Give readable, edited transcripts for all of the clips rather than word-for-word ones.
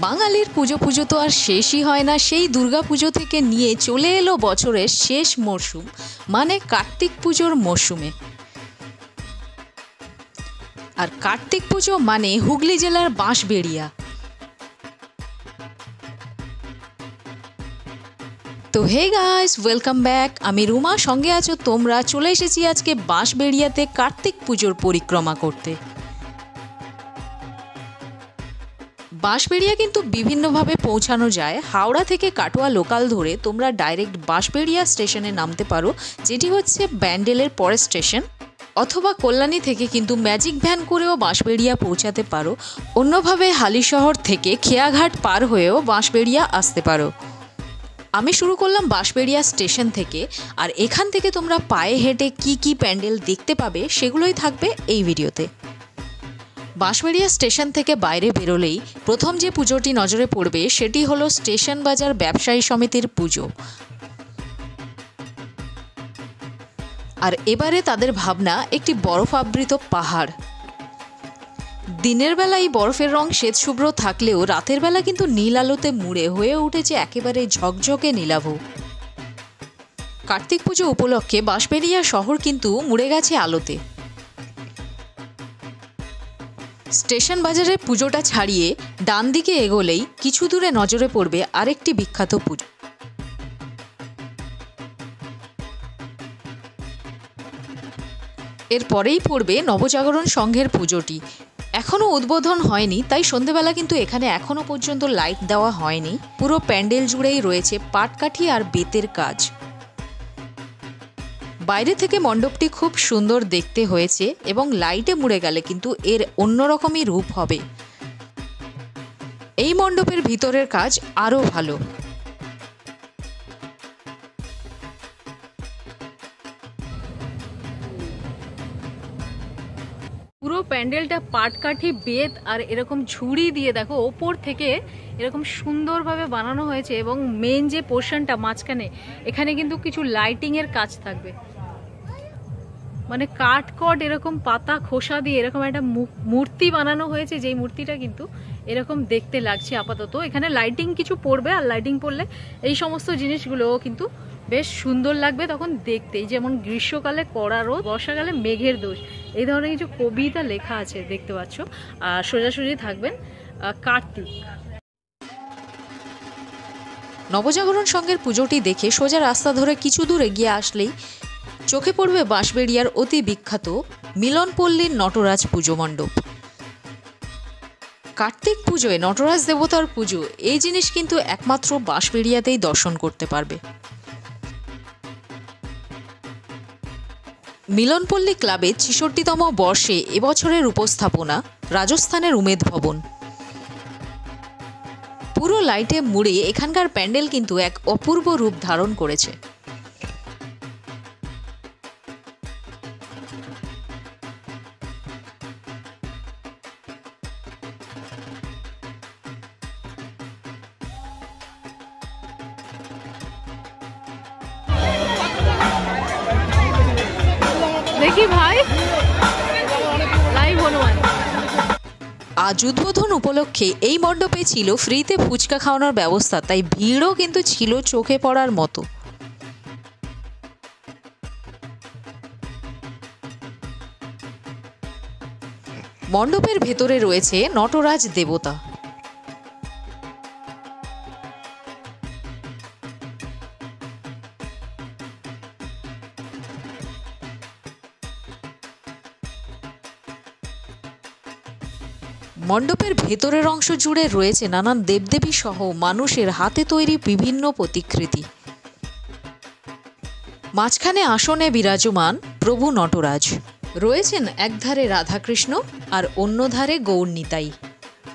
বাঙালির পুজো পুজো তো আর শেষই হয় না। সেই দুর্গা পুজো থেকে নিয়ে চলে এলো বছরের শেষ মরশুম, মানে কার্তিক পুজোর মরশুমে। আর কার্তিক পুজো মানে হুগলি জেলার বাঁশবেড়িয়া। তো হে গাইস, ওয়েলকাম ব্যাক। আমি রুমা, সঙ্গে আছো তোমরা। চলে এসেছি আজকে বাঁশবেড়িয়াতে কার্তিক পুজোর পরিক্রমা করতে। বাঁশবেড়িয়া কিন্তু বিভিন্নভাবে পৌঁছানো যায়। হাওড়া থেকে কাটোয়া লোকাল ধরে তোমরা ডাইরেক্ট বাঁশবেড়িয়া স্টেশনে নামতে পারো, যেটি হচ্ছে ব্যান্ডেলের পরের স্টেশন, অথবা কল্যাণী থেকে কিন্তু ম্যাজিক ভ্যান করেও বাঁশবেড়িয়া পৌঁছাতে পারো। অন্যভাবে হালিশহর থেকে খেয়াঘাট পার হয়েও বাঁশবেড়িয়া আসতে পারো। আমি শুরু করলাম বাঁশবেড়িয়া স্টেশন থেকে, আর এখান থেকে তোমরা পায়ে হেঁটে কি কি প্যান্ডেল দেখতে পাবে সেগুলোই থাকবে এই ভিডিওতে। বাঁশবেড়িয়া স্টেশন থেকে বাইরে বেরোলেই প্রথম যে পুজোটি নজরে পড়বে সেটি হলো স্টেশন বাজার ব্যবসায়ী সমিতির পুজো। আর এবারে তাদের ভাবনা একটি বরফ আবৃত পাহাড়। দিনের বেলা এই বরফের রং শ্বেতশুভ্র থাকলেও রাতের বেলা কিন্তু নীল আলোতে মুড়ে হয়ে উঠেছে একেবারে ঝকঝকে নীলাভ। কার্তিক পুজো উপলক্ষে বাঁশবেড়িয়া শহর কিন্তু মুড়ে গেছে আলোতে। স্টেশন বাজারের পুজোটা ছাড়িয়ে ডান দিকে এগোলেই কিছু দূরে নজরে পড়বে আরেকটি বিখ্যাত পুজো। এরপরেই পড়বে নবজাগরণ সংঘের পুজোটি। এখনও উদ্বোধন হয়নি, তাই সন্ধেবেলা কিন্তু এখানে এখনও পর্যন্ত লাইট দেওয়া হয়নি। পুরো প্যান্ডেল জুড়েই রয়েছে পাটকাঠি আর বেতের কাজ। বাইরে থেকে মণ্ডপটি খুব সুন্দর দেখতে হয়েছে এবং লাইটে মুড়ে গেলে কিন্তু এর অন্যরকমই রূপ হবে। এই মণ্ডপের ভিতরের কাজ আরও ভালো। পুরো প্যান্ডেলটা পাটকাঠি, বেত আর এরকম ঝুড়ি দিয়ে দেখো ওপর থেকে এরকম সুন্দরভাবে বানানো হয়েছে। এবং মেন যে পোর্শনটা মাঝখানে, এখানে কিন্তু কিছু লাইটিংয়ের কাজ থাকবে। মানে কাঠ এরকম পাতা খোসা দিয়ে এরকম একটা মূর্তি বানানো হয়েছে, যেই মূর্তিটা কিন্তু এরকম দেখতে লাগছে আপাতত। এখানে লাইটিং কিছু পড়বে, আর লাইটিং পড়লে এই সমস্ত জিনিসগুলোও কিন্তু বেশ সুন্দর লাগবে তখন দেখতে। যেমন গ্রীষ্মকালে কড়া রোদ, বর্ষাকালে মেঘের দোষ, এই ধরনের কিছু কবিতা লেখা আছে দেখতে পাচ্ছ। আর সোজাসুজি থাকবেন কার্তিক। নবজাগরণ সংঘের পুজোটি দেখে সোজা রাস্তা ধরে কিছু দূর এগিয়ে আসলেই চোখে পড়বে বাঁশবেড়িয়ার অতি বিখ্যাত মিলনপল্লীর নটরাজ পুজো মণ্ডপ। কার্তিক পুজোয় নটরাজ দেবতার পুজো, এই জিনিস কিন্তু একমাত্র বাঁশবেড়িয়াতেই দর্শন করতে পারবে। মিলনপল্লী ক্লাবের ৬৬তম বর্ষে এবছরের উপস্থাপনা রাজস্থানের উমেদ ভবন। পুরো লাইটে মুড়ে এখানকার প্যান্ডেল কিন্তু এক অপূর্ব রূপ ধারণ করেছে। দেখি ভাই লাইভ হনুমান। আজ উদ্বোধন উপলক্ষে এই মণ্ডপে ছিল ফ্রিতে ফুচকা খাওয়ানোর ব্যবস্থা, তাই ভিড়ও কিন্তু ছিল চোখে পড়ার মতো। মণ্ডপের ভেতরে রয়েছে নটরাজ দেবতা। মণ্ডপের ভেতরের অংশ জুড়ে রয়েছে নানান দেবদেবী সহ মানুষের হাতে তৈরি বিভিন্ন প্রতিকৃতি। মাঝখানে আসনে বিরাজমান প্রভু নটরাজ রয়েছেন, একধারে রাধাকৃষ্ণ আর অন্য ধারে গৌর নিতাই।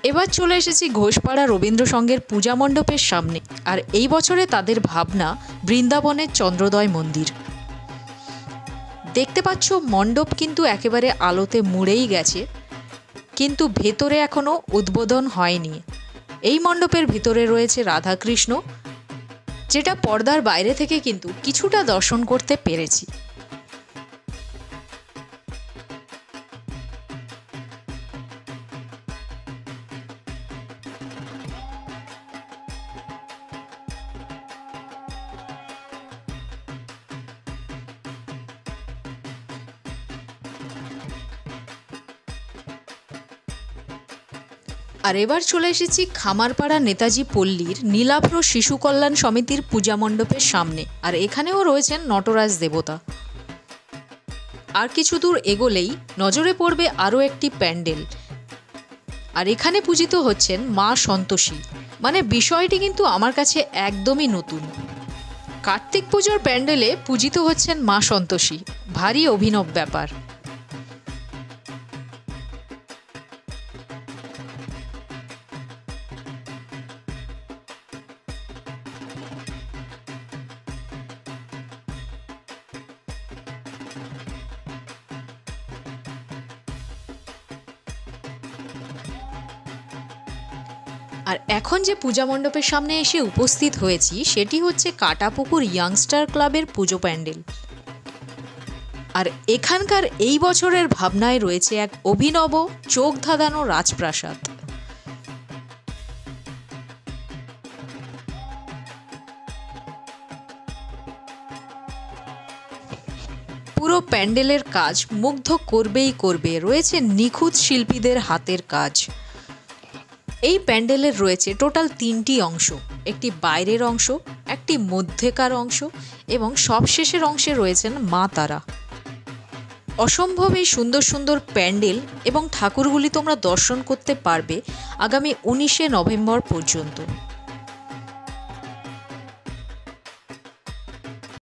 এবার চলে এসেছি ঘোষপাড়া রবীন্দ্র সংঘের পূজা মণ্ডপের সামনে, আর এই বছরে তাদের ভাবনা বৃন্দাবনের চন্দ্রোদয় মন্দির। দেখতে পাচ্ছ মণ্ডপ কিন্তু একেবারে আলোতে মুড়েই গেছে, কিন্তু ভেতরে এখনো উদ্বোধন হয়নি। এই মণ্ডপের ভিতরে রয়েছে রাধাকৃষ্ণ, যেটা পর্দার বাইরে থেকে কিন্তু কিছুটা দর্শন করতে পেরেছি। আর এবার চলে এসেছি খামারপাড়া নেতাজি পল্লীর নীলাভ্র শিশু কল্যাণ সমিতির পূজা মণ্ডপের সামনে। আর এখানেও রয়েছেন নটরাজ দেবতা। আর কিছু দূর এগোলেই নজরে পড়বে আরও একটি প্যান্ডেল। আর এখানে পূজিত হচ্ছেন মা সন্তোষী। মানে বিষয়টি কিন্তু আমার কাছে একদমই নতুন। কার্তিক পুজোর প্যান্ডেলে পূজিত হচ্ছেন মা সন্তোষী, ভারী অভিনব ব্যাপার। আর এখন যে পূজা মণ্ডপের সামনে এসে উপস্থিত হয়েছি সেটি হচ্ছে কাটাপুকুর ইয়াংস্টার ক্লাবের পুজো প্যান্ডেল। আর এখানকার এই বছরের ভাবনায় রয়েছে এক অভিনব চোখ ধাঁধানো রাজপ্রাসাদ। পুরো প্যান্ডেলের কাজ মুগ্ধ করবেই করবে, রয়েছে নিখুঁত শিল্পীদের হাতের কাজ। এই প্যান্ডেলের রয়েছে টোটাল 3টি অংশ, একটি বাইরের অংশ, একটি মধ্যেকার অংশ এবং সবশেষের অংশে রয়েছেন মা তারা। অসম্ভব এই সুন্দর সুন্দর প্যান্ডেল এবং ঠাকুরগুলি তোমরা দর্শন করতে পারবে আগামী 19শে নভেম্বর পর্যন্ত।